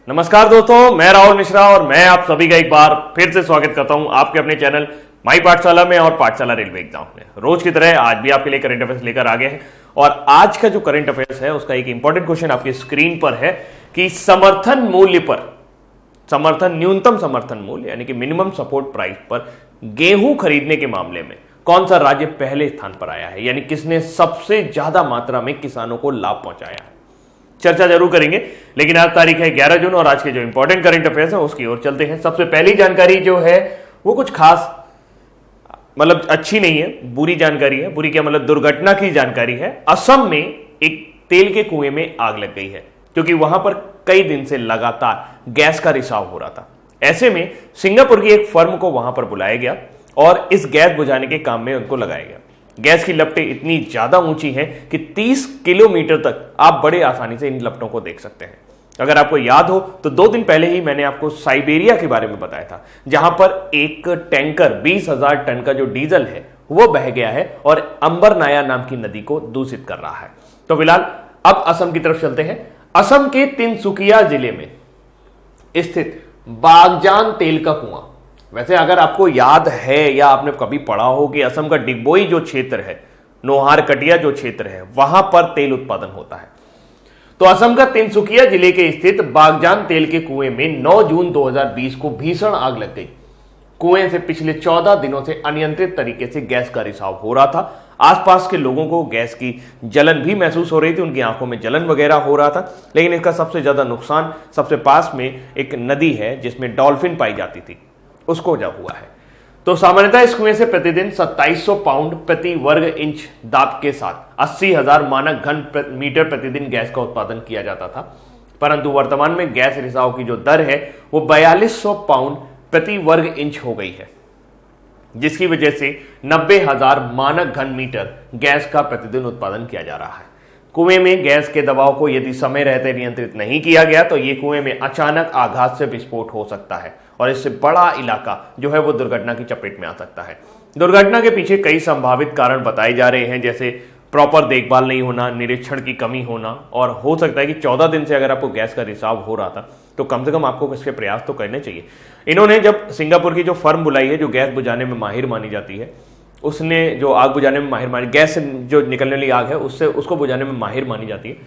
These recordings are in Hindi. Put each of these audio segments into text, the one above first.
नमस्कार दोस्तों, मैं राहुल मिश्रा और मैं आप सभी का एक बार फिर से स्वागत करता हूं आपके अपने चैनल माई पाठशाला में और पाठशाला रेलवे एग्जाम में। रोज की तरह आज भी आपके लिए करंट अफेयर्स लेकर आ गए हैं और आज का जो करंट अफेयर्स है उसका एक इंपॉर्टेंट क्वेश्चन आपकी स्क्रीन पर है कि समर्थन मूल्य पर, न्यूनतम समर्थन मूल्य यानी कि मिनिमम सपोर्ट प्राइस पर गेहूं खरीदने के मामले में कौन सा राज्य पहले स्थान पर आया है, यानी किसने सबसे ज्यादा मात्रा में किसानों को लाभ पहुंचाया है। चर्चा जरूर करेंगे, लेकिन आज तारीख है 11 जून और आज के जो इंपॉर्टेंट करंट अफेयर्स है उसकी ओर चलते हैं। सबसे पहली जानकारी जो है वो कुछ खास मतलब अच्छी नहीं है, बुरी जानकारी है। बुरी क्या मतलब, दुर्घटना की जानकारी है। असम में एक तेल के कुएं में आग लग गई है क्योंकि वहां पर कई दिन से लगातार गैस का रिसाव हो रहा था। ऐसे में सिंगापुर की एक फर्म को वहां पर बुलाया गया और इस गैस बुझाने के काम में उनको लगाया गया। गैस की लपटें इतनी ज्यादा ऊंची हैं कि 30 किलोमीटर तक आप बड़े आसानी से इन लपटों को देख सकते हैं। अगर आपको याद हो तो 2 दिन पहले ही मैंने आपको साइबेरिया के बारे में बताया था, जहां पर एक टैंकर 20,000 टन का जो डीजल है वो बह गया है और अंबर नाया नाम की नदी को दूषित कर रहा है। तो फिलहाल अब असम की तरफ चलते हैं। असम के तिनसुकिया जिले में स्थित बागजान तेल का कुआं, वैसे अगर आपको याद है या आपने कभी पढ़ा हो कि असम का डिगबोई जो क्षेत्र है, नोहार कटिया जो क्षेत्र है, वहां पर तेल उत्पादन होता है। तो असम का तिनसुकिया जिले के स्थित बागजान तेल के कुएं में 9 जून 2020 को भीषण आग लग गई। कुएं से पिछले 14 दिनों से अनियंत्रित तरीके से गैस का रिसाव हो रहा था। आसपास के लोगों को गैस की जलन भी महसूस हो रही थी, उनकी आंखों में जलन वगैरह हो रहा था। लेकिन इसका सबसे ज्यादा नुकसान सबसे पास में एक नदी है जिसमें डॉल्फिन पाई जाती थी, उसको जब हुआ है। तो सामान्यतः इस कुएं से प्रतिदिन 2700 पाउंड प्रति वर्ग इंच दाब के साथ 80,000 मानक घन मीटर प्रतिदिन गैस का उत्पादन किया जाता था, परंतु वर्तमान में गैस रिसाव की जो दर है वो 4200 पाउंड प्रति वर्ग इंच हो गई है, जिसकी वजह से 90,000 मानक घन मीटर गैस का प्रतिदिन उत्पादन किया जा रहा है। कुएं में गैस के दबाव को यदि समय रहते नियंत्रित नहीं किया गया तो ये कुएं में अचानक आघात से विस्फोट हो सकता है और इससे बड़ा इलाका जो है वो दुर्घटना की चपेट में आ सकता है। दुर्घटना के पीछे कई संभावित कारण बताए जा रहे हैं, जैसे प्रॉपर देखभाल नहीं होना, निरीक्षण की कमी होना, और हो सकता है कि 14 दिन से अगर आपको गैस का रिसाव हो रहा था तो कम से कम आपको इसके प्रयास तो करने चाहिए। इन्होंने जब सिंगापुर की जो फर्म बुलाई है जो गैस बुझाने में माहिर मानी जाती है, उसने जो आग बुझाने में माहिर मानी, गैस से जो निकलने वाली आग है उससे उसको बुझाने में माहिर मानी जाती है,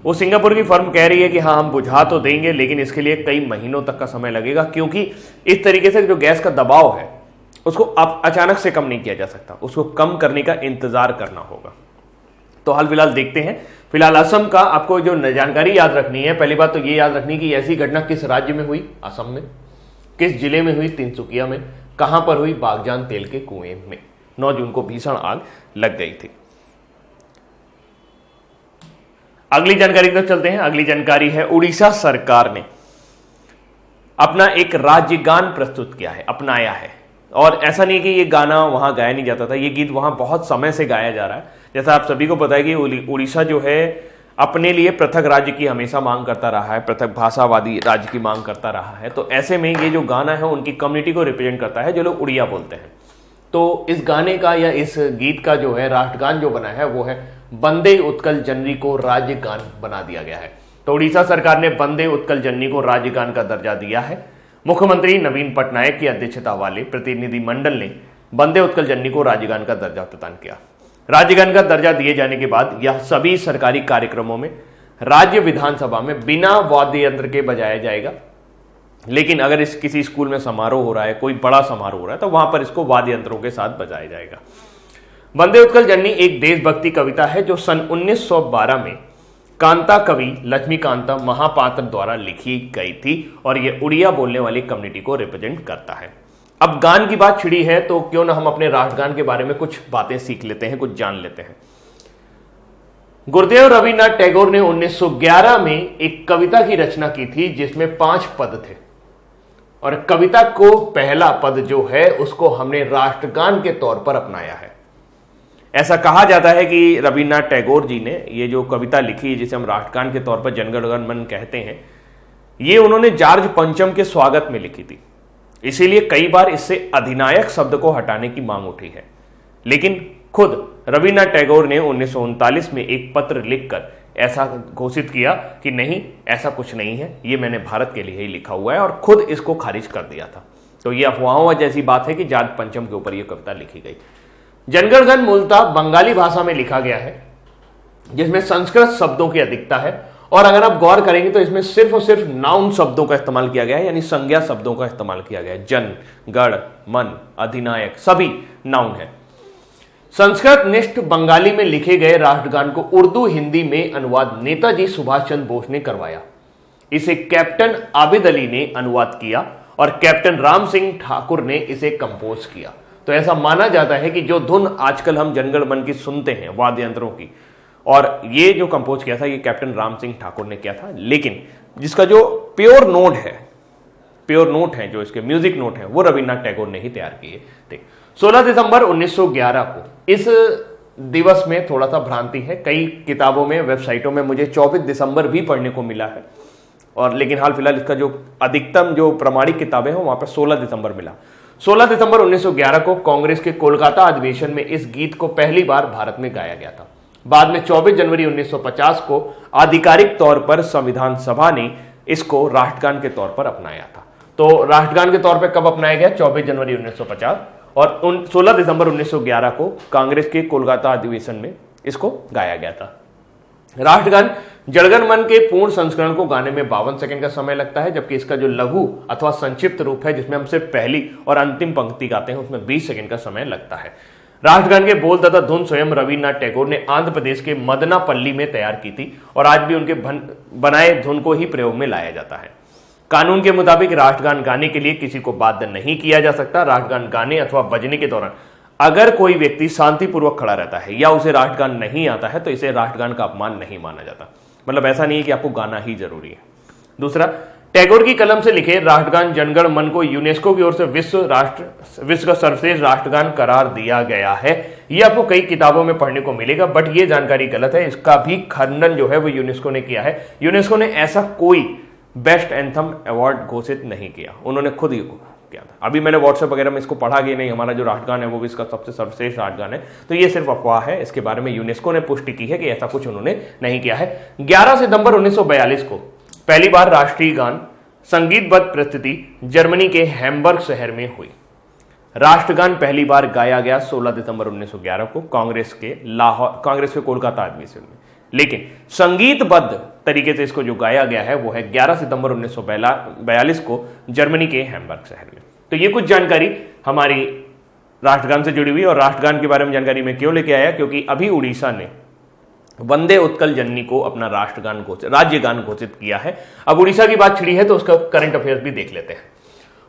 वो सिंगापुर की फर्म कह रही है कि हाँ हम बुझा तो देंगे लेकिन इसके लिए कई महीनों तक का समय लगेगा, क्योंकि इस तरीके से जो गैस का दबाव है उसको अब अचानक से कम नहीं किया जा सकता, उसको कम करने का इंतजार करना होगा। तो हाल फिलहाल देखते हैं। फिलहाल असम का आपको जो जानकारी याद रखनी है, पहली बात तो ये याद रखनी कि ऐसी घटना किस राज्य में हुई, असम में, किस जिले में हुई, तिनसुकिया में, कहां पर हुई, बागजान तेल के कुएं में 9 जून को भीषण आग लग गई थी। अगली जानकारी की तरफ चलते हैं। अगली जानकारी है उड़ीसा सरकार ने अपना एक राज्य गान प्रस्तुत किया है, अपनाया है। और ऐसा नहीं कि ये गाना वहां गाया नहीं जाता था, ये गीत वहां बहुत समय से गाया जा रहा है। जैसा आप सभी को पता है कि उड़ीसा जो है अपने लिए पृथक राज्य की हमेशा मांग करता रहा है, पृथक भाषावादी राज्य की मांग करता रहा है। तो ऐसे में ये जो गाना है उनकी कम्युनिटी को रिप्रेजेंट करता है जो लोग उड़िया बोलते हैं। तो इस गाने का या इस गीत का जो है राष्ट्रगान जो बना है वो है वंदे उत्कल जननी को राज्य गान बना दिया गया है। तो उड़ीसा सरकार ने वंदे उत्कल जननी को राज्य गान का दर्जा दिया है। मुख्यमंत्री नवीन पटनायक की अध्यक्षता वाले प्रतिनिधि मंडल ने वंदे उत्कल जननी को राज्य गान का दर्जा प्रदान किया। राज्य गान का दर्जा दिए जाने के बाद यह सभी सरकारी कार्यक्रमों में राज्य विधानसभा में बिना वाद्य यंत्र के बजाया जाएगा। लेकिन अगर इस किसी स्कूल में समारोह हो रहा है, कोई बड़ा समारोह हो रहा है, तो वहां पर इसको वाद्य यंत्रों के साथ बजाया जाएगा। वंदे उत्कल जननी एक देशभक्ति कविता है जो सन 1912 में कांता कवि लक्ष्मीकांता महापात्र द्वारा लिखी गई थी और यह उड़िया बोलने वाली कम्युनिटी को रिप्रेजेंट करता है। अब गान की बात छिड़ी है तो क्यों ना हम अपने राष्ट्रगान के बारे में कुछ बातें सीख लेते हैं, कुछ जान लेते हैं। गुरुदेव रविन्द्रनाथ टैगोर ने 1911 में एक कविता की रचना की थी जिसमें 5 पद थे और कविता को पहला पद जो है उसको हमने राष्ट्रगान के तौर पर अपनाया है। ऐसा कहा जाता है कि रविन्द्रनाथ टैगोर जी ने ये जो कविता लिखी जिसे हम राष्ट्रगान के तौर पर जनगण मन कहते हैं, ये उन्होंने जॉर्ज पंचम के स्वागत में लिखी थी। इसीलिए कई बार इससे अधिनायक शब्द को हटाने की मांग उठी है। लेकिन खुद रविन्द्रनाथ टैगोर ने 1939 में एक पत्र लिखकर ऐसा घोषित किया कि नहीं, ऐसा कुछ नहीं है, ये मैंने भारत के लिए ही लिखा हुआ है, और खुद इसको खारिज कर दिया था। तो ये अफवाहों जैसी बात है कि जाट पंचम के ऊपर ये कविता लिखी गई। जनगण मन मूलतः बंगाली भाषा में लिखा गया है, जिसमें संस्कृत शब्दों की अधिकता है, और अगर आप गौर करेंगे तो इसमें सिर्फ और सिर्फ नाउन शब्दों का इस्तेमाल किया गया है, यानी संज्ञा शब्दों का इस्तेमाल किया गया है। जन, गण, मन, अधिनायक सभी नाउन है। संस्कृत निष्ठ बंगाली में लिखे गए राष्ट्रगान को उर्दू हिंदी में अनुवाद नेताजी सुभाष चंद्र बोस ने करवाया। इसे कैप्टन आबिद अली ने अनुवाद किया और कैप्टन राम सिंह ठाकुर ने इसे कंपोज किया। तो ऐसा माना जाता है कि जो धुन आजकल हम जनगण मन की सुनते हैं वाद्य यंत्रों की, और ये जो कंपोज किया था ये कैप्टन राम सिंह ठाकुर ने किया था, लेकिन जिसका जो प्योर नोट है, जो इसके म्यूजिक नोट है, वो रविन्द्रनाथ टैगोर ने ही तैयार किए थे। 16 दिसंबर 1911 को इस दिवस में थोड़ा सा भ्रांति है, कई किताबों में, वेबसाइटों में मुझे 24 दिसंबर भी पढ़ने को मिला है, और लेकिन हाल फिलहाल इसका जो अधिकतम जो प्रमाणिक किताबें हैं वहां पर 16 दिसंबर मिला। 16 दिसंबर 1911 को कांग्रेस के कोलकाता अधिवेशन में इस गीत को पहली बार भारत में गाया गया था। बाद में 24 जनवरी 1950 को आधिकारिक तौर पर संविधान सभा ने इसको राष्ट्रगान के तौर पर अपनाया था। तो राष्ट्रगान के तौर पर कब अपनाया गया? 24 जनवरी 1950, और 16 दिसंबर 1911 को कांग्रेस के कोलकाता अधिवेशन में इसको गाया गया था। राष्ट्रगान जनगण मन के पूर्ण संस्करण को गाने में 52 सेकंड का समय लगता है, जबकि इसका जो लघु अथवा संक्षिप्त रूप है, जिसमें हम सिर्फ पहली और अंतिम पंक्ति गाते हैं, उसमें 20 सेकंड का समय लगता है। राष्ट्रगान के बोल तथा धुन स्वयं रविन्द्रनाथ टैगोर ने आंध्र प्रदेश के मदनापल्ली में तैयार की थी, और आज भी उनके बनाए धुन को ही प्रयोग में लाया जाता है। कानून के मुताबिक राष्ट्रगान गाने के लिए किसी को बाध्य नहीं किया जा सकता। राष्ट्रगान गाने अथवा बजने के दौरान अगर कोई व्यक्ति शांतिपूर्वक खड़ा रहता है या उसे राष्ट्रगान नहीं आता है तो इसे राष्ट्रगान का अपमान नहीं माना जाता। मतलब ऐसा नहीं है कि आपको गाना ही जरूरी है। दूसरा, टैगोर की कलम से लिखे राष्ट्रगान जनगण मन को यूनेस्को की ओर से विश्व का सर्वश्रेष्ठ राष्ट्रगान करार दिया गया है। ये आपको कई किताबों में पढ़ने को मिलेगा, बट ये जानकारी गलत है। इसका भी खंडन जो है वो यूनेस्को ने किया है। यूनेस्को ने ऐसा कोई बेस्ट एंथम अवार्ड घोषित नहीं किया, उन्होंने खुद ही किया था। अभी मैंने व्हाट्सएप वगैरह में इसको पढ़ा कि नहीं, हमारा जो राष्ट्रगान है वो भी इसका सबसे सर्वश्रेष्ठ राष्ट्रगान है, तो ये सिर्फ अफवाह है। इसके बारे में यूनेस्को ने पुष्टि की है कि ऐसा कुछ उन्होंने नहीं किया है। 11 सितंबर 1942 को पहली बार राष्ट्रीय गान संगीतबद्ध प्रस्तुति जर्मनी के हैम्बर्ग शहर में हुई। राष्ट्रगान पहली बार गाया गया 16 दिसंबर 1911 को कांग्रेस के कोलकाता अधिवेशन में, लेकिन संगीतबद्ध तरीके से इसको जो गाया गया है वो है 11 सितंबर 1942 को जर्मनी के हैम्बर्ग शहर में। तो ये कुछ जानकारी हमारी राष्ट्रगान से जुड़ी हुई, और राष्ट्रगान के बारे में जानकारी मैं क्यों लेके आया, क्योंकि अभी उड़ीसा ने वंदे उत्कल जननी को अपना राज्य गान घोषित किया है। अब उड़ीसा की बात छिड़ी है तो उसका करंट अफेयर्स भी देख लेते हैं।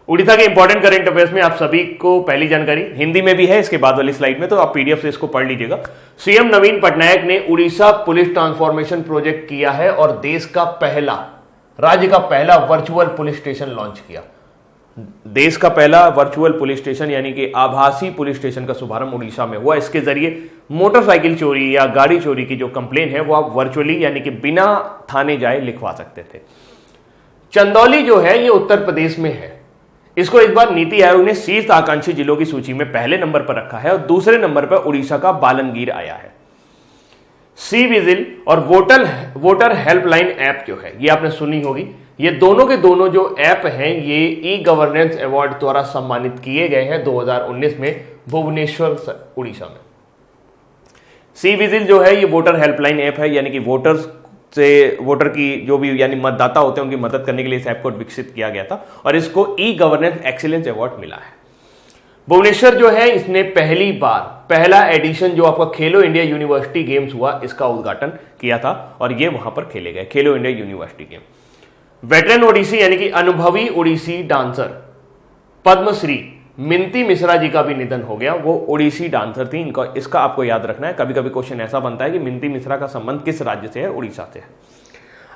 उड़ीसा के इंपॉर्टेंट करंट अफेयर्स में आप सभी को पहली जानकारी हिंदी में भी है इसके बाद वाली स्लाइड में, तो आप पीडीएफ से इसको पढ़ लीजिएगा। सीएम नवीन पटनायक ने उड़ीसा पुलिस ट्रांसफॉर्मेशन प्रोजेक्ट किया है और राज्य का पहला वर्चुअल पुलिस स्टेशन लॉन्च किया। देश का पहला वर्चुअल पुलिस स्टेशन यानी कि आभासी पुलिस स्टेशन का शुभारंभ उड़ीसा में हुआ। इसके जरिए मोटरसाइकिल चोरी या गाड़ी चोरी की जो कंप्लेन है वो आप वर्चुअली यानी कि बिना थाने जाए लिखवा सकते थे। चंदौली जो है ये उत्तर प्रदेश में है। इसको इस बार नीति आयोग ने शीर्ष आकांक्षी जिलों की सूची में पहले नंबर पर रखा है, और दूसरे नंबर पर उड़ीसा का बालनगीर आया है। सी विजिल और वोटर हेल्पलाइन ऐप जो है ये आपने सुनी होगी। ये दोनों के दोनों जो ऐप हैं ये ई गवर्नेंस अवार्ड द्वारा सम्मानित किए गए हैं 2019 में भुवनेश्वर उड़ीसा में। सी विजिल जो है ये वोटर हेल्पलाइन ऐप है, यानी कि वोटर की जो भी यानी मतदाता होते हैं उनकी मदद करने के लिए इस ऐप को विकसित किया गया था, और इसको ई गवर्नेंस एक्सीलेंस अवार्ड मिला है। भुवनेश्वर जो है इसने पहला एडिशन जो आपका खेलो इंडिया यूनिवर्सिटी गेम्स हुआ इसका उद्घाटन किया था, और ये वहां पर खेले गए Khelo India university game. Veteran Odissi यानी कि अनुभवी ओडिसी डांसर पद्मश्री मिंती मिश्रा जी का भी निधन हो गया। वो ओडिसी डांसर थी, इसका आपको याद रखना है। कभी कभी क्वेश्चन ऐसा बनता है कि मिंती मिश्रा का संबंध किस राज्य से है? उड़ीसा से है।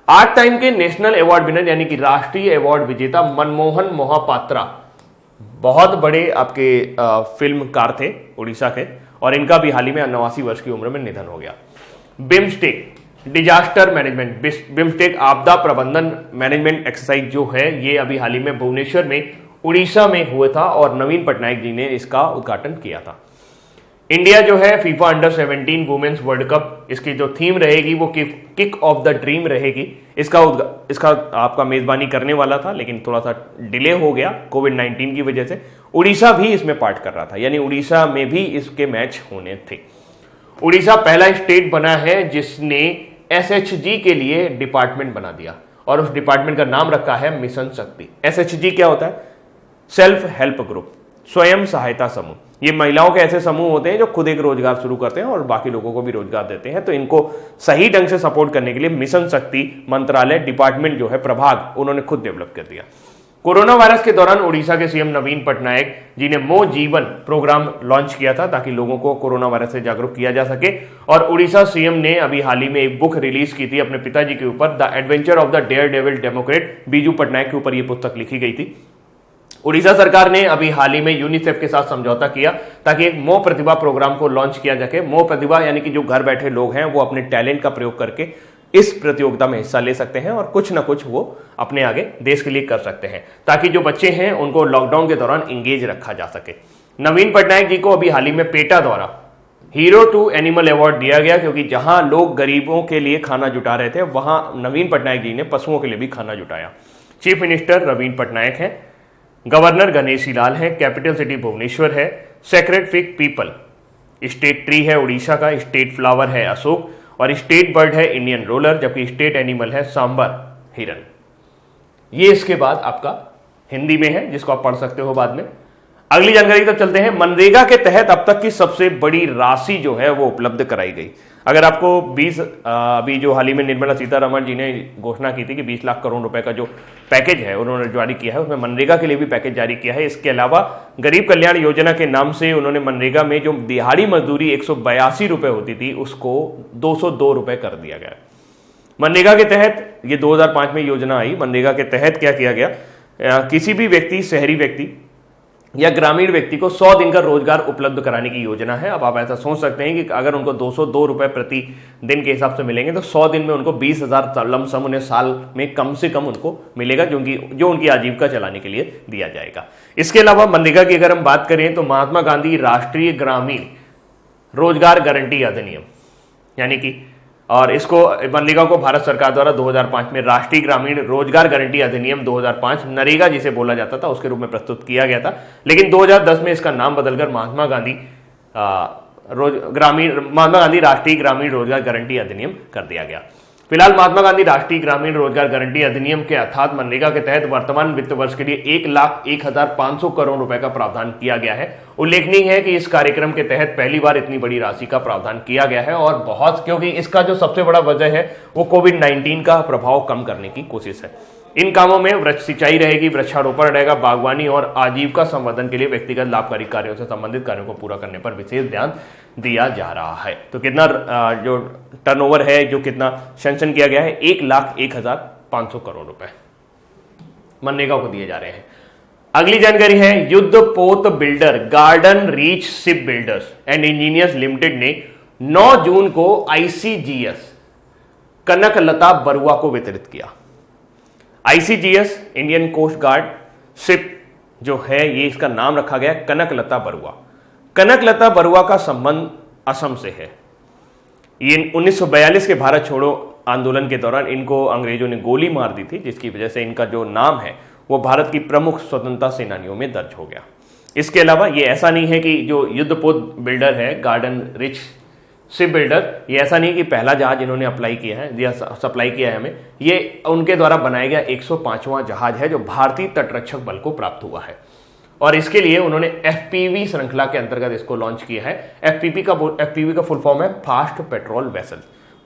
आर्ट टाइम के नेशनल अवार्ड विनर यानी कि राष्ट्रीय अवार्ड विजेता मनमोहन मोहापात्रा बहुत बड़े आपके फिल्मकार थे उड़ीसा के, और इनका भी हाल ही में 89 वर्ष की उम्र में निधन हो गया। बिम्स्टेक डिजास्टर मैनेजमेंट, बिम्स्टेक आपदा प्रबंधन मैनेजमेंट एक्सरसाइज जो है ये अभी हाल ही में भुवनेश्वर में उड़ीसा में हुआ था, और नवीन पटनायक जी ने इसका उद्घाटन किया था। इंडिया जो है FIFA under 17 women's world cup, इसकी जो थीम रहेगी वो किक ऑफ द ड्रीम रहेगी। इसका आपका मेजबानी करने वाला था, लेकिन थोड़ा सा डिले हो गया कोविड-19 की वजह से। उड़ीसा भी इसमें पार्ट कर रहा था, यानी उड़ीसा में भी इसके मैच होने थे। उड़ीसा पहला स्टेट बना है जिसने SHG के लिए डिपार्टमेंट बना दिया और उस डिपार्टमेंट का नाम रखा है मिशन शक्ति। SHG क्या होता है? सेल्फ हेल्प ग्रुप, स्वयं सहायता समूह। ये महिलाओं के ऐसे समूह होते हैं जो खुद एक रोजगार शुरू करते हैं और बाकी लोगों को भी रोजगार देते हैं। तो इनको सही ढंग से सपोर्ट करने के लिए मिशन शक्ति मंत्रालय डिपार्टमेंट जो है, प्रभाग, उन्होंने खुद डेवलप कर दिया। कोरोना वायरस के दौरान उड़ीसा के सीएम नवीन पटनायक जी ने मो जीवन प्रोग्राम लॉन्च किया था ताकि लोगों को कोरोना वायरस से जागरूक किया जा सके। और उड़ीसा सीएम ने अभी हाल ही में एक बुक रिलीज की थी अपने पिताजी के ऊपर, the adventure of the daredevil democrat. Biju Patnaik के ऊपर यह पुस्तक लिखी गई थी। उड़ीसा सरकार ने अभी हाल ही में यूनिसेफ के साथ समझौता किया ताकि एक मो प्रतिभा प्रोग्राम को लॉन्च किया जाए। मो प्रतिभा यानी कि जो घर बैठे लोग हैं वो अपने टैलेंट का प्रयोग करके इस प्रतियोगिता में हिस्सा ले सकते हैं और कुछ ना कुछ वो अपने आगे देश के लिए कर सकते हैं, ताकि जो बच्चे हैं उनको लॉकडाउन के दौरान इंगेज रखा जा सके। नवीन पटनायक जी को अभी हाल ही में पेटा द्वारा हीरो टू एनिमल अवार्ड दिया गया, क्योंकि जहां लोग गरीबों के लिए खाना जुटा रहे थे वहां नवीन पटनायक जी ने पशुओं के लिए भी खाना जुटाया। चीफ मिनिस्टर नवीन पटनायक हैं, गवर्नर गणेशी लाल है, कैपिटल सिटी भुवनेश्वर है, sacred fig peepal, state tree है उड़ीसा का, स्टेट फ्लावर है अशोक और स्टेट बर्ड है इंडियन रोलर, जबकि स्टेट एनिमल है सांबर हिरन। ये इसके बाद आपका हिंदी में है जिसको आप पढ़ सकते हो बाद में। अगली जानकारी तक चलते हैं। मनरेगा के तहत अब तक की सबसे बड़ी राशि जो है वो उपलब्ध कराई गई। अगर आपको अभी जो हाल ही में निर्मला सीतारमण जी ने घोषणा की थी कि 20 लाख करोड़ रुपए का जो पैकेज है उन्होंने जारी किया है, उसमें मनरेगा के लिए भी पैकेज जारी किया है। इसके अलावा गरीब कल्याण योजना के नाम से उन्होंने मनरेगा में जो दिहाड़ी मजदूरी 182 रुपए होती थी उसको 202 रुपए कर दिया गया। मनरेगा के तहत ये 2005 में योजना आई। मनरेगा के तहत क्या किया गया, किसी भी व्यक्ति, शहरी व्यक्ति या ग्रामीण व्यक्ति को 100 दिन का रोजगार उपलब्ध कराने की योजना है। अब आप ऐसा सोच सकते हैं कि अगर उनको 202 रुपए प्रति दिन के हिसाब से मिलेंगे तो 100 दिन में उनको 20,000 लमसम उन्हें साल में कम से कम उनको मिलेगा, जो उनकी आजीविका चलाने के लिए दिया जाएगा। इसके अलावा मनरेगा की अगर हम बात करें तो महात्मा गांधी राष्ट्रीय ग्रामीण रोजगार गारंटी अधिनियम, यानी कि, और इसको मनरेगा को भारत सरकार द्वारा 2005 में राष्ट्रीय ग्रामीण रोजगार गारंटी अधिनियम 2005 नरेगा जिसे बोला जाता था उसके रूप में प्रस्तुत किया गया था, लेकिन 2010 में इसका नाम बदलकर महात्मा गांधी राष्ट्रीय ग्रामीण रोजगार गारंटी अधिनियम कर दिया गया। फिलहाल महात्मा गांधी राष्ट्रीय ग्रामीण रोजगार गारंटी अधिनियम के अर्थात मनरेगा के तहत वर्तमान वित्त वर्ष के लिए 1,01,500 करोड़ रुपए का प्रावधान किया गया है। उल्लेखनीय है कि इस कार्यक्रम के तहत पहली बार इतनी बड़ी राशि का प्रावधान किया गया है और क्योंकि इसका जो सबसे बड़ा वजह है वो कोविड-19 का प्रभाव कम करने की कोशिश है। इन कामों में वृक्ष सिंचाई रहेगी, वृक्षारोपण रहेगा, बागवानी और आजीविका संवर्धन के लिए व्यक्तिगत लाभकारी कार्यों से संबंधित कार्यों को पूरा करने पर विशेष ध्यान दिया जा रहा है। तो कितना जो टर्नओवर है, जो कितना सैंक्शन किया गया है, 1,01,500 करोड़ रुपए मनरेगा को दिए जा रहे हैं। अगली जानकारी है, युद्ध पोत builder garden Reach Ship Builders and Engineers Limited ने 9 जून को ICGS कनकलता बरुआ को वितरित किया। ICGS Indian coast guard ship जो है, ये इसका नाम रखा गया कनकलता बरुआ। कनकलता बरुआ का संबंध असम से है। ये 1942 के भारत छोड़ो आंदोलन के दौरान इनको अंग्रेजों ने गोली मार दी थी, जिसकी वजह से इनका जो नाम है वो भारत की प्रमुख स्वतंत्रता सेनानियों में दर्ज हो गया। इसके अलावा ये ऐसा नहीं है कि जो युद्धपोत बिल्डर है गार्डन रिच शिप बिल्डर, ये ऐसा नहीं कि पहला जहाज इन्होंने अप्लाई किया है या सप्लाई किया है हमें, ये उनके द्वारा बनाया गया 105वां जहाज है जो भारतीय तटरक्षक बल को प्राप्त हुआ है और इसके लिए उन्होंने FPV श्रृंखला के अंतर्गत इसको लॉन्च किया है। FPV का फुल फॉर्म है fast patrol vessel.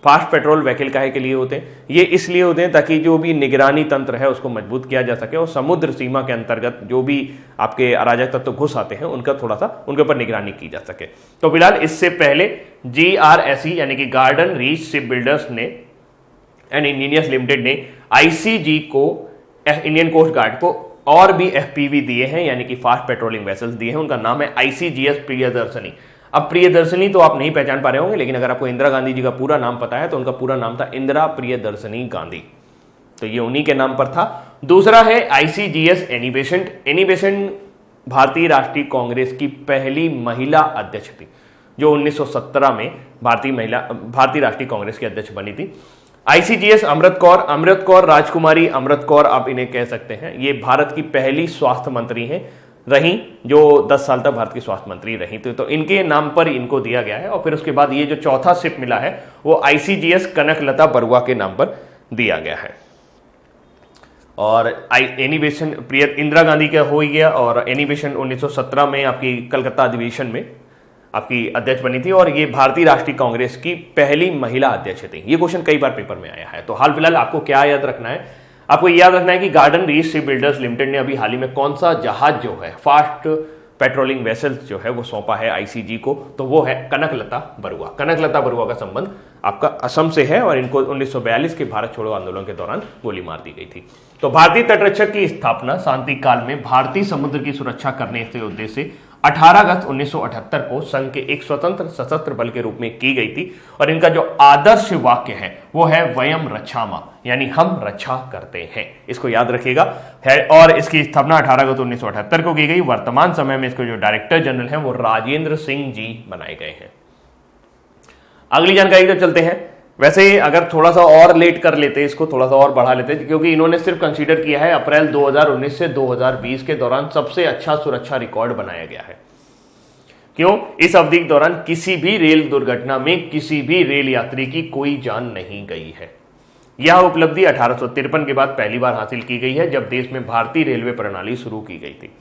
Fast patrol vehicle काहे के लिए होते हैं? ये इसलिए होते हैं ताकि जो भी निगरानी तंत्र है उसको मजबूत किया जा सके और समुद्र सीमा के अंतर्गत जो भी आपके अराजक तत्व घुस आते हैं उनका थोड़ा सा उनके ऊपर निगरानी की जा सके। तो फिलहाल इससे पहले GRSE यानी कि गार्डन रीच शिप बिल्डर्स ने एंड इंजीनियर्स लिमिटेड ने ICG को, इंडियन कोस्ट गार्ड को और भी FPV दिए हैं, यानी कि फास्ट पेट्रोलिंग वेसल्स दिए हैं। उनका नाम है ICGS प्रियदर्शनी। अब प्रियदर्शनी तो आप नहीं पहचान पा रहे होंगे, लेकिन अगर आपको इंदिरा गांधी जी का पूरा नाम पता है तो उनका पूरा नाम था इंदिरा प्रियदर्शनी गांधी, तो ये उन्हीं के नाम पर था। दूसरा है ICGS एनी बेसेंट भारतीय राष्ट्रीय कांग्रेस की पहली महिला अध्यक्ष थी। जो 1917 में भारतीय राष्ट्रीय कांग्रेस की अध्यक्ष बनी थी। आईसीजीएस अमृत कौर राजकुमारी अमृत कौर आप इन्हें कह सकते हैं, ये भारत की पहली स्वास्थ्य मंत्री हैं रही, जो 10 साल तक भारत की स्वास्थ्य मंत्री रही थी, तो इनके नाम पर इनको दिया गया है। और फिर उसके बाद ये जो चौथा शिप मिला है वो आईसीजीएस कनकलता बरुआ के नाम पर दिया गया है। और एनिवेशन प्रिय इंदिरा गांधी का हो ही गया, और एनिवेशन 1917 में आपकी कलकत्ता अधिवेशन में आपकी अध्यक्ष बनी थी, और ये भारतीय राष्ट्रीय कांग्रेस की पहली महिला अध्यक्ष थी। ये क्वेश्चन कई बार पेपर में आया है। तो हाल फिलहाल आपको क्या याद रखना है, आपको याद रखना है कि garden Reach Ship builders limited ने अभी हाल ही में कौन सा जहाज जो है फास्ट पेट्रोलिंग वेसल्स जो है वो सौंपा है आईसीजी को, तो वो है कनकलता बरुआ। कनकलता बरुआ का संबंध आपका असम से है, और इनको 1942 के भारत छोड़ो आंदोलन के दौरान गोली मार दी गई थी। तो भारतीय तटरक्षक की स्थापना शांति काल में भारतीय समुद्र की सुरक्षा करने के उद्देश्य से 18 अगस्त 1978 को संघ के एक स्वतंत्र सशस्त्र बल के रूप में की गई थी। और इनका जो आदर्श वाक्य है वो है वयम रक्षामा, यानी हम रक्षा करते हैं, इसको याद रखिएगा है। और इसकी स्थापना 18 अगस्त 1978 को की गई। वर्तमान समय में इसके जो डायरेक्टर जनरल हैं वो राजेंद्र सिंह जी बनाए गए हैं। अगली जानकारी पर चलते हैं। वैसे अगर थोड़ा सा और लेट कर लेते, इसको थोड़ा सा और बढ़ा लेते, क्योंकि इन्होंने सिर्फ कंसीडर किया है अप्रैल 2019 से 2020 के दौरान सबसे अच्छा सुरक्षा रिकॉर्ड बनाया गया है। क्यों? इस अवधि के दौरान किसी भी रेल दुर्घटना में किसी भी रेल यात्री की कोई जान नहीं गई है। यह उपलब्धि 1853 के बाद पहली बार हासिल की गई है, जब देश में भारतीय रेलवे प्रणाली शुरू की गई थी।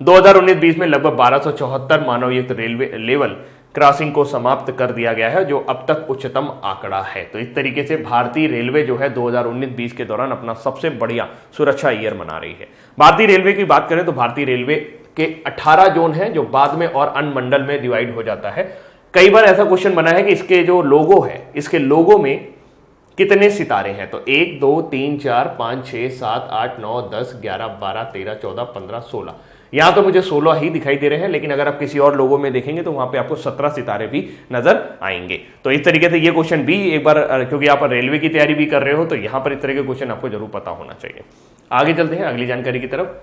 2019-20 में लगभग 1274 मानवयुक्त रेलवे लेवल क्रॉसिंग को समाप्त कर दिया गया है, जो अब तक उच्चतम आंकड़ा है। तो इस तरीके से भारतीय रेलवे जो है 2019-20 के दौरान अपना सबसे बढ़िया सुरक्षा ईयर मना रही है। भारतीय रेलवे की बात करें तो भारतीय रेलवे के 18 जोन हैं, जो बाद में और अनुमंडल में डिवाइड हो जाता है। कई बार ऐसा क्वेश्चन बना है कि इसके जो लोगो है, इसके लोगो में कितने सितारे हैं, तो 1 2 3 4 5 6 7 8 9 10 11 12 13 14 15 16, यहां तो मुझे 16 ही दिखाई दे रहे हैं, लेकिन अगर आप किसी और लोगों में देखेंगे तो वहां पे आपको 17 सितारे भी नजर आएंगे। तो इस तरीके से ये क्वेश्चन भी एक बार, क्योंकि आप रेलवे की तैयारी भी कर रहे हो तो यहां पर इस तरह के क्वेश्चन आपको जरूर पता होना चाहिए। आगे चलते हैं अगली जानकारी की तरफ।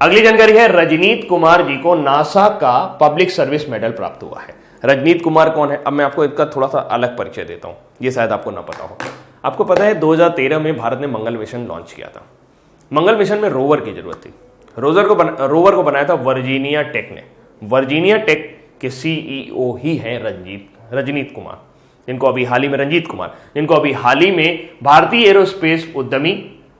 अगली जानकारी है, रजनीत कुमार जी को नासा का पब्लिक सर्विस मेडल प्राप्त हुआ है। रजनीत कुमार कौन है? अब मैं आपको इसका थोड़ा सा अलग परिचय देता हूं, ये शायद आपको ना पता हो। आपको पता है 2013 में भारत ने मंगल मिशन लॉन्च किया था। मंगल मिशन में रोवर की जरूरत थी। रोवर को बनाया था वर्जीनिया टेक ने। वर्जीनिया टेक के सीईओ ही हैं रजनीत कुमार, जिनको अभी हाल ही में रंजीत कुमार, जिनको अभी हाल ही में भारतीय एरोस्पेस उद्यमी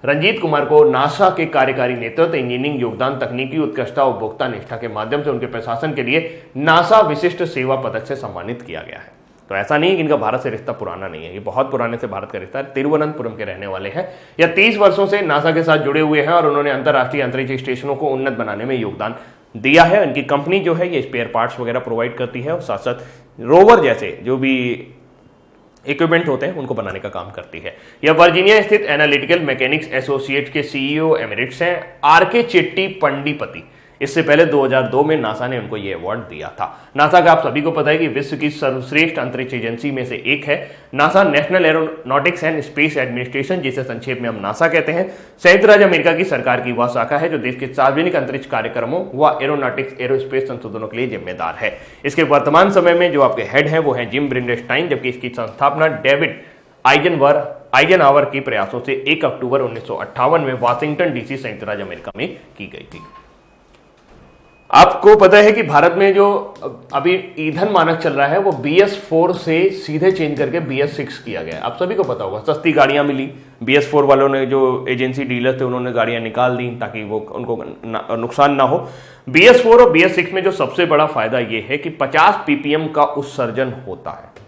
रंजीत कुमार को नासा के कार्यकारी नेतृत्व, इंजीनियरिंग योगदान, तकनीकी उत्कृष्टता, उपभोक्ता निष्ठा के माध्यम से उनके प्रशासन के लिए नासा विशिष्ट सेवा पदक से सम्मानित किया गया है। तो ऐसा नहीं है कि इनका भारत से रिश्ता पुराना नहीं है, ये बहुत पुराने से भारत का रिश्ता है। तिरुवनंतपुरम के रहने वाले हैं। यह 30 वर्षों से नासा के साथ जुड़े हुए हैं और उन्होंने अंतर्राष्ट्रीय अंतरिक्ष स्टेशनों को उन्नत बनाने में योगदान दिया है। इनकी कंपनी जो है ये स्पेयर पार्ट्स वगैरह प्रोवाइड करती है और साथ साथ रोवर जैसे जो भी इक्विपमेंट होते हैं उनको बनाने का काम करती है। यह वर्जीनिया स्थित एनालिटिकल मैकेनिक्स एसोसिएट के सीईओ एमिरेट्स हैं आरके चेट्टी पंडिपति। इससे पहले 2002 में नासा ने उनको यह अवार्ड दिया था। नासा का आप सभी को पता है कि विश्व की सर्वश्रेष्ठ अंतरिक्ष एजेंसी में से एक है। NASA national aeronautics and space administration, जिसे संक्षेप में हम नासा कहते हैं, संयुक्त राज्य अमेरिका की सरकार की वह शाखा है जो देश के सार्वजनिक अंतरिक्ष कार्यक्रमों व एरोनॉटिक्स एरोस्पेस संशोधनों के लिए जिम्मेदार है। इसके वर्तमान समय में जो आपके हेड है वो है जिम ब्रिंडेस्टाइन, जबकि इसकी संस्थापना डेविड आइजनहावर के प्रयासों से 1 अक्टूबर 1958 में वाशिंगटन डीसी संयुक्त राज्य अमेरिका में की गई थी। आपको पता है कि भारत में जो अभी ईंधन मानक चल रहा है वो BS4 से सीधे चेंज करके BS6 किया गया है। आप सभी को पता होगा, सस्ती गाड़ियां मिली, BS4 वालों ने, जो एजेंसी डीलर थे, उन्होंने गाड़ियां निकाल दी ताकि वो उनको नुकसान ना हो। BS4 और BS6 में जो सबसे बड़ा फायदा ये है कि 50 ppm का उत्सर्जन होता है।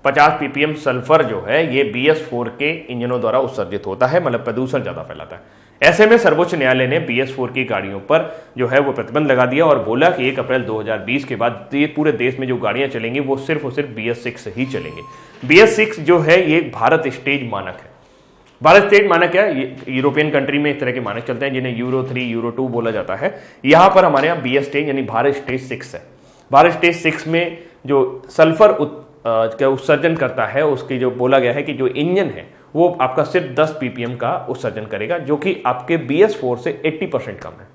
50 ppm सल्फर जो है ये BS4 के इंजनों द्वारा उत्सर्जित होता है, मतलब प्रदूषण ज्यादा फैलाता है। ऐसे में सर्वोच्च न्यायालय ने BS4 की गाड़ियों पर जो है वो प्रतिबंध लगा दिया और बोला कि 1 अप्रैल 2020 के बाद पूरे देश में जो गाड़ियां चलेंगी वो सिर्फ और सिर्फ BS6 ही चलेंगे। BS6 जो है ये भारत स्टेज मानक है। भारत स्टेज मानक है, यूरोपियन कंट्री में इस तरह के मानक चलते हैं जिन्हें यूरो 3 यूरो 2 बोला जाता है। यहां पर हमारे यहाँ BS स्टेज यानी भारत स्टेज 6 है। भारत स्टेज 6 में जो सल्फर का उत्सर्जन करता है उसकी जो बोला गया है कि जो इंजन है वो आपका सिर्फ 10 ppm का उत्सर्जन करेगा, जो कि आपके BS4 से 80% कम है।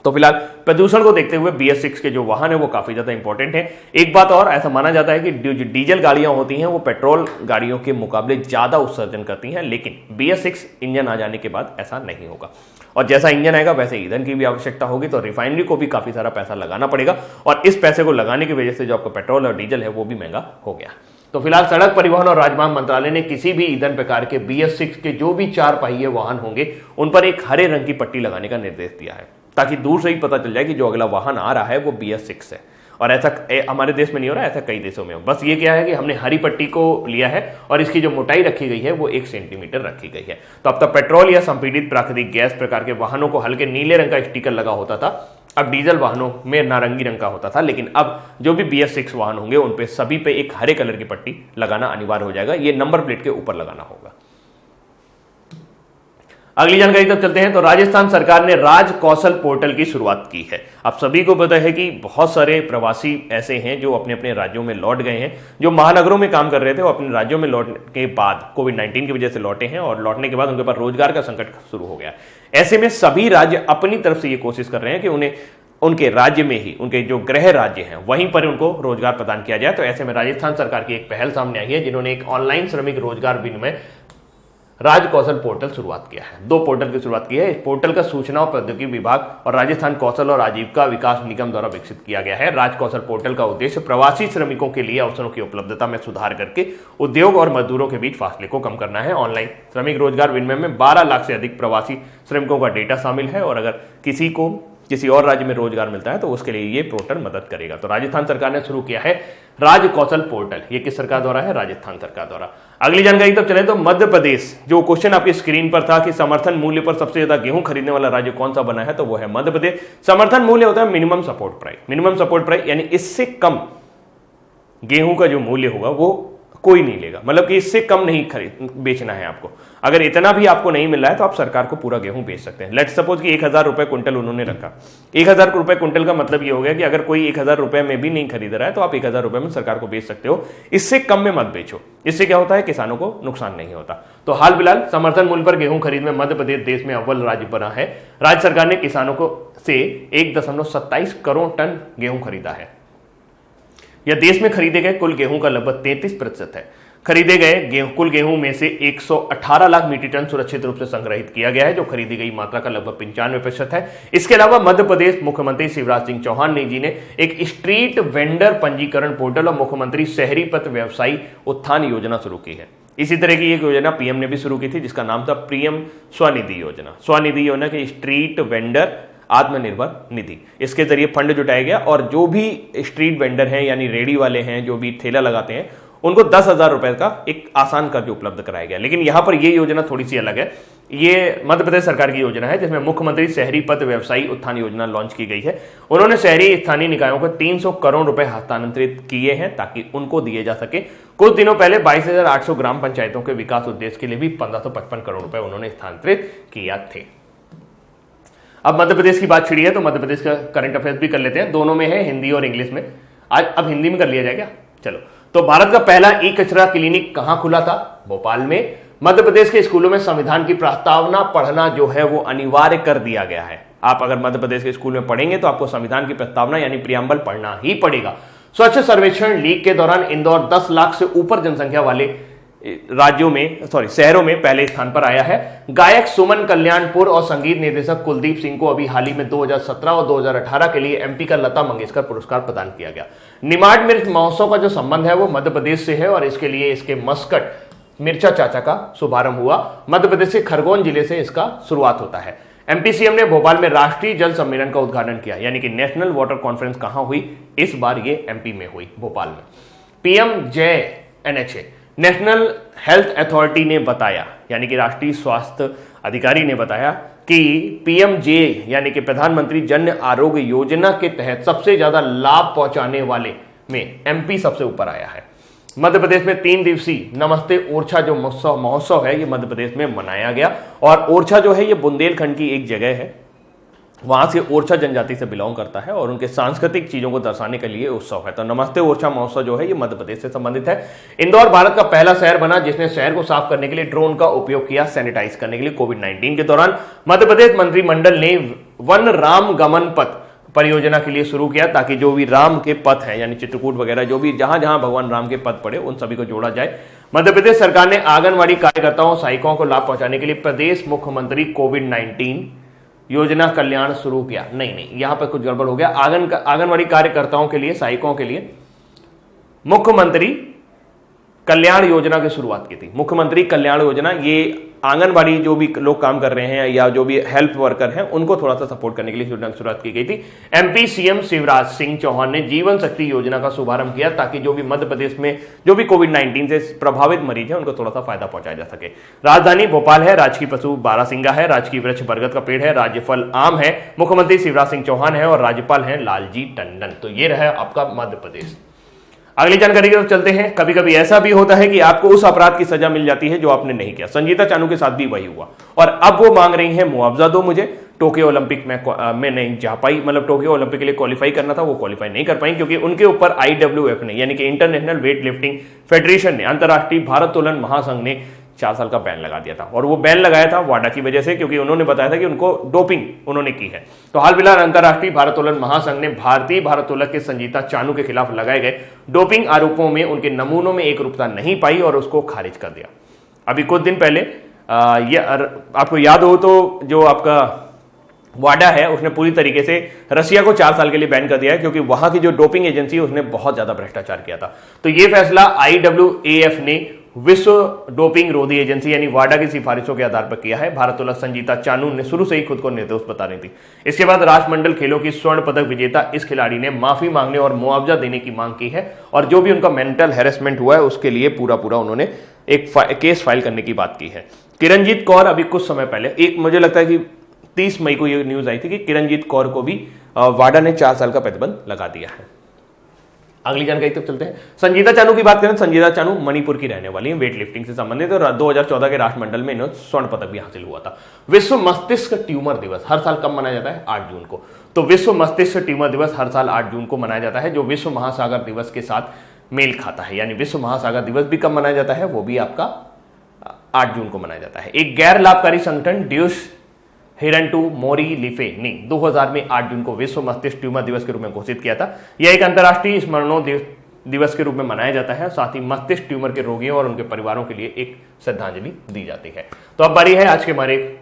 तो फिलहाल प्रदूषण को देखते हुए BS6 के जो वाहन है वो काफी ज्यादा इंपॉर्टेंट है। एक बात और, ऐसा माना जाता है कि जो डीजल गाड़ियां होती हैं वो पेट्रोल गाड़ियों के मुकाबले ज्यादा उत्सर्जन करती हैं, लेकिन BS6 इंजन आ जाने के बाद ऐसा नहीं होगा। और जैसा इंजन आएगा वैसे ईंधन की भी आवश्यकता होगी, तो रिफाइनरी को भी काफी सारा पैसा लगाना पड़ेगा, और इस पैसे को लगाने की वजह से जो आपका पेट्रोल और डीजल है वो भी महंगा हो गया। तो फिलहाल सड़क परिवहन और राजमार्ग मंत्रालय ने किसी भी ईंधन प्रकार के BS6 के जो भी 4 पहिए वाहन होंगे उन पर एक हरे रंग की पट्टी लगाने का निर्देश दिया है, ताकि दूर से ही पता चल जाए कि जो अगला वाहन आ रहा है वो BS6 है। और ऐसा हमारे देश में नहीं हो रहा, ऐसा कई देशों में हो। बस ये क्या है कि हमने हरी पट्टी को लिया है और इसकी जो मोटाई रखी गई है वो 1 सेंटीमीटर रखी गई है। तो अब तक पेट्रोल या संपीड़ित प्राकृतिक गैस प्रकार के वाहनों को हल्के नीले रंग का स्टिकर लगा होता था, अब डीजल वाहनों में नारंगी रंग का होता था, लेकिन अब जो भी BS6 वाहन होंगे उन पे सभी पे एक हरे कलर की पट्टी लगाना अनिवार्य हो जाएगा। ये नंबर प्लेट के ऊपर लगाना होगा। अगली जानकारी तब चलते हैं। तो राजस्थान सरकार ने राज कौशल पोर्टल की शुरुआत की है। आप सभी को पता है कि बहुत सारे प्रवासी ऐसे हैं जो अपने अपने राज्यों में लौट गए हैं, जो महानगरों में काम कर रहे थे, वो अपने राज्यों में लौटने के बाद कोविड-19 की वजह से लौटे हैं, और लौटने के बाद उनके पास रोजगार का संकट शुरू हो गया। ऐसे में सभी राज्य अपनी तरफ से ये कोशिश कर रहे हैं कि उन्हें उनके राज्य में ही, उनके जो गृह राज्य हैं वहीं पर उनको रोजगार प्रदान किया जाए। तो ऐसे में राजस्थान सरकार की एक पहल सामने आई है, जिन्होंने एक ऑनलाइन श्रमिक रोजगार विनिमय राज कौशल पोर्टल शुरुआत किया है। 2 पोर्टल की शुरुआत की है। इस पोर्टल का सूचना और प्रौद्योगिकी विभाग और राजस्थान कौशल और आजीविका विकास निगम द्वारा विकसित किया गया है। राज कौशल पोर्टल का उद्देश्य प्रवासी श्रमिकों के लिए अवसरों की उपलब्धता में सुधार करके उद्योग और मजदूरों के बीच फासले को कम करना है। ऑनलाइन श्रमिक रोजगार विनिमय में 12 लाख से अधिक प्रवासी श्रमिकों का डेटा शामिल है, और अगर किसी को किसी और राज्य में रोजगार मिलता है तो उसके लिए ये पोर्टल मदद करेगा। तो राजस्थान सरकार ने शुरू किया है राज कौशल पोर्टल। ये किस सरकार द्वारा है? राजस्थान सरकार द्वारा। अगली जानकारी तब चले तो मध्य प्रदेश, जो क्वेश्चन आपकी स्क्रीन पर था कि समर्थन मूल्य पर सबसे ज्यादा गेहूं खरीदने वाला राज्य कौन सा बना है, तो वो है मध्य प्रदेश। समर्थन मूल्य होता है minimum support price. Minimum support price यानी इससे कम गेहूं का जो मूल्य होगा वो कोई नहीं लेगा, मतलब कि इससे कम नहीं खरीद बेचना है आपको। अगर इतना भी आपको नहीं मिल रहा है तो आप सरकार को पूरा गेहूं बेच सकते हैं। लेट्स सपोज कि 1000 रुपए क्विंटल उन्होंने रखा। 1000 रुपए क्विंटल का मतलब ये हो गया कि अगर कोई 1000 रुपए में भी नहीं खरीद रहा है तो आप 1000 रुपए में सरकार को बेच सकते हो। इससे कम में मत बेचो। इससे क्या होता है, किसानों को नुकसान नहीं होता। तो हाल फिलहाल समर्थन मूल्य पर गेहूं खरीद में मध्य प्रदेश देश में अव्वल राज्य बना है। राज्य सरकार ने किसानों को से 1.27 करोड़ टन गेहूं खरीदा है। यह देश में खरीदे गए कुल गेहूं का लगभग 33% है। खरीदे गए कुल गेहूं में से 118 लाख मीट्रिक टन सुरक्षित रूप से संग्रहित किया गया है, जो खरीदी गई मात्रा का लगभग 95% है। इसके अलावा मध्य प्रदेश मुख्यमंत्री शिवराज सिंह चौहान जी ने एक स्ट्रीट वेंडर पंजीकरण पोर्टल और मुख्यमंत्री शहरी पथ व्यवसायी उत्थान योजना शुरू की है। इसी तरह की एक योजना पीएम ने भी शुरू की थी, जिसका नाम था पीएम स्वनिधि योजना। स्वनिधि योजना के स्ट्रीट वेंडर आत्मनिर्भर निधि, इसके जरिए फंड जुटाया गया, और जो भी स्ट्रीट वेंडर हैं यानी रेडी वाले हैं, जो भी ठेला लगाते हैं, उनको 10,000 रुपए का एक आसान कर्ज उपलब्ध कराया गया। लेकिन यहां पर यह योजना थोड़ी सी अलग है। ये मध्य प्रदेश सरकार की योजना है, जिसमें मुख्यमंत्री शहरी पथ व्यवसायी उत्थान योजना लॉन्च की गई है। उन्होंने शहरी स्थानीय निकायों को 300 करोड़ रुपए हस्तांतरित किए हैं ताकि उनको दिए जा सके। कुछ दिनों पहले 22,800 ग्राम पंचायतों के विकास उद्देश्य के लिए भी 1555 करोड़ रुपए उन्होंने स्थानांतरित किया थे। अब मध्य प्रदेश की बात छिड़ी है तो मध्य प्रदेश का करंट अफेयर्स भी कर लेते हैं। दोनों में है, हिंदी और इंग्लिश में। आज अब हिंदी में कर लिया जाए क्या? चलो। तो भारत का पहला ई कचरा क्लिनिक कहां खुला था? भोपाल में। मध्य प्रदेश के स्कूलों में संविधान की प्रस्तावना पढ़ना जो है वो अनिवार्य कर दिया गया है। आप अगर मध्य प्रदेश के स्कूल में पढ़ेंगे तो आपको संविधान की प्रस्तावना यानी प्रियम्बल पढ़ना ही पड़ेगा। स्वच्छ सर्वेक्षण लीग के दौरान इंदौर 10 लाख से ऊपर जनसंख्या वाले शहरों में पहले स्थान पर आया है। गायक सुमन कल्याणपुर और संगीत निर्देशक कुलदीप सिंह को अभी हाल ही में 2017 और 2018 के लिए एमपी का लता मंगेशकर पुरस्कार प्रदान किया गया। निमाड़ मिर्च महोत्सव का जो संबंध है वो मध्य प्रदेश से है, और इसके लिए इसके मस्कट मिर्चा चाचा का शुभारंभ हुआ। मध्य प्रदेश के खरगोन जिले से इसका शुरुआत होता है। एमपी सीएम ने भोपाल में राष्ट्रीय जल सम्मेलन का उद्घाटन किया, यानी कि नेशनल वाटर कॉन्फ्रेंस कहां हुई? इस बार ये एमपी में हुई, भोपाल में। PMJNHA नेशनल हेल्थ अथॉरिटी ने बताया, यानी कि राष्ट्रीय स्वास्थ्य अधिकारी ने बताया कि PMJ यानी कि प्रधानमंत्री जन आरोग्य योजना के तहत सबसे ज्यादा लाभ पहुंचाने वाले में एमपी सबसे ऊपर आया है। मध्य प्रदेश में 3 दिवसीय नमस्ते ओरछा जो महोत्सव है ये मध्य प्रदेश में मनाया गया, और ओरछा जो है ये बुंदेलखंड की एक जगह है। वहां से ओरछा जनजाति से बिलोंग करता है और उनके सांस्कृतिक चीजों को दर्शाने के लिए उत्सव है। तो नमस्ते ओरछा महोत्सव जो है ये मध्य प्रदेश से संबंधित है। इंदौर भारत का पहला शहर बना जिसने शहर को साफ करने के लिए ड्रोन का उपयोग किया, सैनिटाइज करने के लिए। कोविड-19 के दौरान मध्य प्रदेश मंत्रिमंडल ने वन राम गमन पथ परियोजना के लिए शुरू किया, ताकि जो भी राम के पथ हैं यानी चित्रकूट वगैरह जो भी जहां जहां भगवान राम के पथ पड़े उन सभी को जोड़ा जाए। मध्य प्रदेश सरकार ने आंगनवाड़ी कार्यकर्ताओं सहायिकाओं को लाभ पहुंचाने के लिए प्रदेश मुख्यमंत्री कोविड-19 योजना कल्याण शुरू किया। नहीं, यहां पर कुछ गड़बड़ हो गया। आंगनवाड़ी कार्यकर्ताओं के लिए सहायिकाओं के लिए मुख्यमंत्री कल्याण योजना की शुरुआत की थी। मुख्यमंत्री कल्याण योजना ये आंगनबाड़ी जो भी लोग काम कर रहे हैं या जो भी हेल्थ वर्कर हैं उनको थोड़ा सा सपोर्ट करने के लिए योजना की शुरुआत की गई थी। एमपी सीएम शिवराज सिंह चौहान ने जीवन शक्ति योजना का शुभारंभ किया, ताकि जो भी मध्य प्रदेश में जो भी कोविड-19 से प्रभावित मरीज हैं उनको थोड़ा सा फायदा पहुंचाया जा सके। राजधानी भोपाल है, राजकीय पशु बारहसिंगा है, राजकीय वृक्ष बरगद का पेड़ है, राज्य फल आम है, मुख्यमंत्री शिवराज सिंह चौहान है और राज्यपाल है लालजी टंडन। तो ये रहा आपका मध्य प्रदेश। अगली जानकारी की तरफ चलते हैं। कभी कभी ऐसा भी होता है कि आपको उस अपराध की सजा मिल जाती है जो आपने नहीं किया। संजीता चानू के साथ भी वही हुआ और अब वो मांग रही हैं मुआवजा दो मुझे। टोक्यो ओलंपिक में नहीं जा पाई, मतलब टोक्यो ओलंपिक के लिए क्वालिफाई करना था, वो क्वालिफाई नहीं कर पाई क्योंकि उनके ऊपर IWF ने यानी कि इंटरनेशनल वेट लिफ्टिंग फेडरेशन ने, अंतर्राष्ट्रीय भारोत्तोलन महासंघ ने 4 साल का बैन लगा दिया था। और वो बैन लगाया था वाडा की वजह से, क्योंकि उन्होंने बताया था कि उनको डोपिंग उन्होंने की है। तो हाल फिलहाल अंतर्राष्ट्रीय भारोत्तोलन महासंघ ने भारतीय भारोत्तोलक के संजीता चानू के खिलाफ लगाए गए डोपिंग आरोपों में उनके नमूनों में एकरूपता नहीं पाई और उसको खारिज कर दिया। अभी कुछ दिन पहले आपको याद हो तो जो आपका वाडा है उसने पूरी तरीके से रसिया को 4 साल के लिए बैन कर दिया है, क्योंकि वहां की जो डोपिंग एजेंसी है उसने बहुत ज्यादा भ्रष्टाचार किया था। तो यह फैसला IWAF ने विश्व डोपिंग रोधी एजेंसी यानी वाडा की सिफारिशों के आधार पर किया है। भारतोलक संजीता चानू ने शुरू से ही खुद को निर्दोष बता रही थी। इसके बाद राष्ट्रमंडल खेलों की स्वर्ण पदक विजेता इस खिलाड़ी ने माफी मांगने और मुआवजा देने की मांग की है और जो भी उनका मेंटल हैरेसमेंट हुआ है उसके लिए पूरा उन्होंने एक केस फाइल करने की बात की है। किरणजीत कौर अभी कुछ समय पहले मुझे लगता है कि 30 मई को यह न्यूज आई थी कि किरणजीत कौर को भी वाडा ने 4 साल का प्रतिबंध लगा दिया है। अगली जानकारी तक चलते हैं। संजीता चानू की बात करें, संजीता चानू मणिपुर की रहने वाली है, वेट लिफ्टिंग से संबंधित और 2014 के राष्ट्रमंडल में इन्हें स्वर्ण पदक भी हासिल हुआ था। विश्व मस्तिष्क ट्यूमर दिवस हर साल कब मनाया जाता है? 8 जून को। तो विश्व मस्तिष्क ट्यूमर दिवस हर साल 8 जून को मनाया जाता है, जो विश्व महासागर दिवस के साथ मेल खाता है। यानी विश्व महासागर दिवस भी कब मनाया जाता है? वो भी आपका 8 जून को मनाया जाता है। एक गैर लाभकारी संगठन ड्यूस हिरंटू मोरी लिफे ने 2000 में 8 जून को विश्व मस्तिष्क ट्यूमर दिवस के रूप में घोषित किया था। यह एक अंतर्राष्ट्रीय स्मरणों दिवस के रूप में मनाया जाता है। साथ ही मस्तिष्क ट्यूमर के रोगियों और उनके परिवारों के लिए एक श्रद्धांजलि दी जाती है। तो अब बारी है आज के हमारे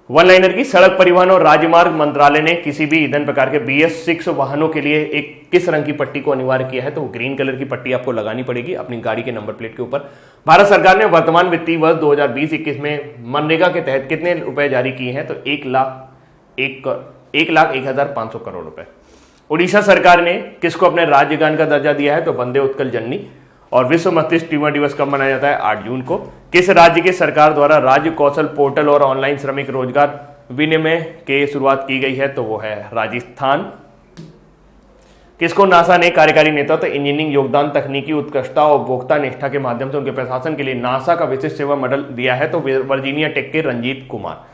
वन लाइनर की। सड़क परिवहन और राजमार्ग मंत्रालय ने किसी भी ईंधन प्रकार के BS6 वाहनों के लिए एक किस रंग की पट्टी को अनिवार्य किया है? तो ग्रीन कलर की पट्टी आपको लगानी पड़ेगी अपनी गाड़ी के नंबर प्लेट के ऊपर। भारत सरकार ने वर्तमान वित्तीय वर्ष 2020-21 में मनरेगा के तहत कितने रुपए जारी किए हैं? तो 1,01,500 करोड़ रुपए। उड़ीसा सरकार ने किसको अपने राज्यगान का दर्जा दिया है? तो वंदे उत्कल जननी। और विश्व मस्तिष्क ट्यूमर दिवस कब मनाया जाता है? 8 जून को। किस राज्य की सरकार द्वारा राज्य कौशल पोर्टल और ऑनलाइन श्रमिक रोजगार विनिमय की शुरुआत की गई है? तो वो है राजस्थान। किसको नासा ने कार्यकारी नेतृत्व, इंजीनियरिंग योगदान, तकनीकी उत्कृष्टता और उपभोक्ता निष्ठा के माध्यम से उनके प्रशासन के लिए नासा का विशिष्ट सेवा मेडल दिया है? तो वर्जीनिया टेक के रंजीत कुमार।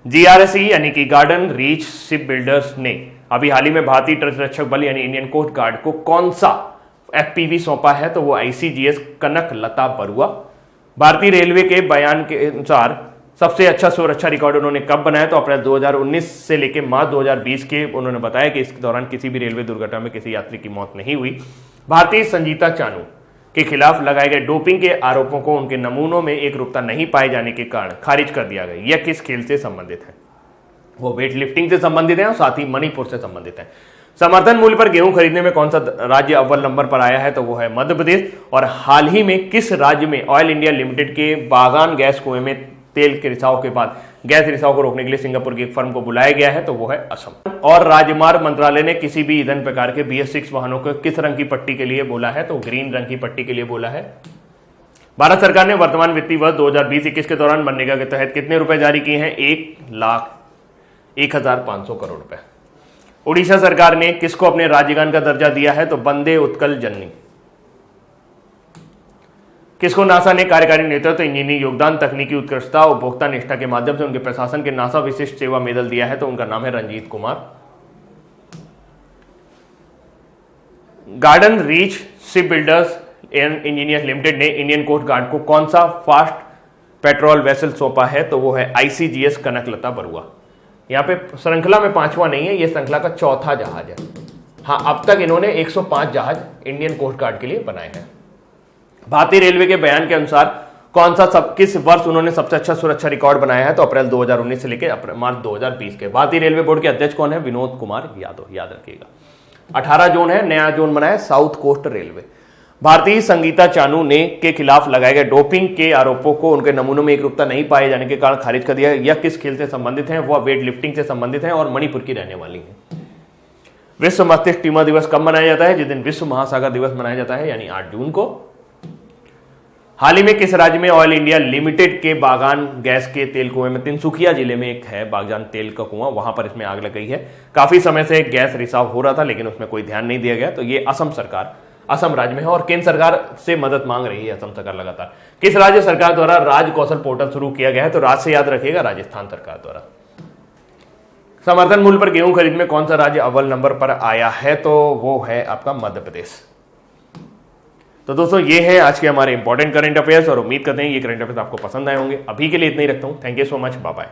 GRSE यानी कि गार्डन रीच शिप बिल्डर्स ने अभी हाल ही में भारतीय तटरक्षक बल यानी इंडियन कोस्ट गार्ड को कौन सा FPV सौंपा है? तो वो ICGS कनक लता बरुआ। भारतीय रेलवे के बयान के अनुसार सबसे अच्छा सुरक्षा रिकॉर्ड उन्होंने कब बनाया? तो अप्रैल 2019 से लेकर मार्च 2020 के उन्होंने बताया कि इस दौरान किसी भी रेलवे दुर्घटना में किसी यात्री की मौत नहीं हुई। भारतीय संजीता चानू के खिलाफ लगाए गए डोपिंग के आरोपों को उनके नमूनों में एकरूपता नहीं पाए जाने के कारण खारिज कर दिया गया। यह किस खेल से संबंधित है? वो वेट लिफ्टिंग से संबंधित है और साथ ही मणिपुर से संबंधित है। समर्थन मूल्य पर गेहूं खरीदने में कौन सा राज्य अव्वल नंबर पर आया है? तो वो है मध्य प्रदेश। और हाल ही में किस राज्य में ऑयल इंडिया लिमिटेड के बागान गैस कुएं में तेल के रिसाव के बाद गैस रिसाव को रोकने के लिए सिंगापुर की एक फर्म को बुलाया गया है? तो वो है असम। और राजमार्ग मंत्रालय ने किसी भी ईंधन प्रकार के BS6 वाहनों को किस रंग की पट्टी के लिए बोला है? तो ग्रीन रंग की पट्टी के लिए बोला है। भारत सरकार ने वर्तमान वित्तीय वर्ष 2020-21 के दौरान मनरेगा के तहत कितने रुपए जारी किए हैं? 1,01,500 करोड़ रुपए। उड़ीसा सरकार ने किसको अपने राज्यगान का दर्जा दिया है? तो वंदे उत्कल जननी। किसको नासा ने कार्यकारी नेतृत्व, इंजीनियरिंग योगदान, तकनीकी उत्कृष्टता, उपभोक्ता निष्ठा के माध्यम से उनके प्रशासन के नासा विशिष्ट सेवा मेडल दिया है? तो उनका नाम है Ranjit Kumar. Garden Reach Ship Builders and Engineers Limited ने इंडियन कोस्ट गार्ड को कौन सा फास्ट पेट्रोल वेसल सौंपा है? तो वो है ICGS कनक लता बरुआ। यहाँ पे श्रृंखला में 5वां नहीं है, ये श्रृंखला का 4था जहाज है। हाँ, अब तक इन्होंने 105 जहाज इंडियन कोस्ट गार्ड के लिए बनाए हैं। भारतीय रेलवे के बयान के अनुसार किस वर्ष उन्होंने सबसे अच्छा सुरक्षा रिकॉर्ड बनाया है, तो अप्रैल 2019 से लेकर मार्च 2020 के। भारतीय रेलवे बोर्ड के अध्यक्ष कौन है? विनोद कुमार यादव, याद रखिएगा। 18 जोन है, नया जोन बनाया साउथ कोस्ट रेलवे। भारतीय संगीता चानू ने के खिलाफ लगाए गए डोपिंग के आरोपों को उनके नमूनों में एकरूपता नहीं पाए जाने के कारण खारिज कर दिया। यह किस खेल से संबंधित है? वह वेट लिफ्टिंग से संबंधित है और मणिपुर की रहने वाली है। विश्व मस्तिष्क ट्यूमर दिवस कब मनाया जाता है? जिस दिन विश्व महासागर दिवस मनाया जाता है, यानी 8 जून को। हाल ही में किस राज्य में ऑयल इंडिया लिमिटेड के बागान गैस के तेल कुएं में, तिनसुकिया जिले में एक है बागान तेल का कुआं, वहां पर इसमें आग लग गई है। काफी समय से गैस रिसाव हो रहा था लेकिन उसमें कोई ध्यान नहीं दिया गया। तो ये असम राज्य में है और केंद्र सरकार से मदद मांग रही है असम सरकार लगातार। किस राज्य सरकार द्वारा राज कौशल पोर्टल शुरू किया गया है? तो राज्य से याद रखिएगा, राजस्थान सरकार द्वारा। समर्थन मूल्य पर गेहूं खरीद में कौन सा राज्य अव्वल नंबर पर आया है? तो वो है आपका मध्य प्रदेश। तो दोस्तों, ये है आज के हमारे इंपॉर्टेंट करंट अफेयर्स और उम्मीद करते हैं ये करंट अफेयर्स आपको पसंद आए होंगे। अभी के लिए इतना ही रखता हूं। Thank you so much, bye bye.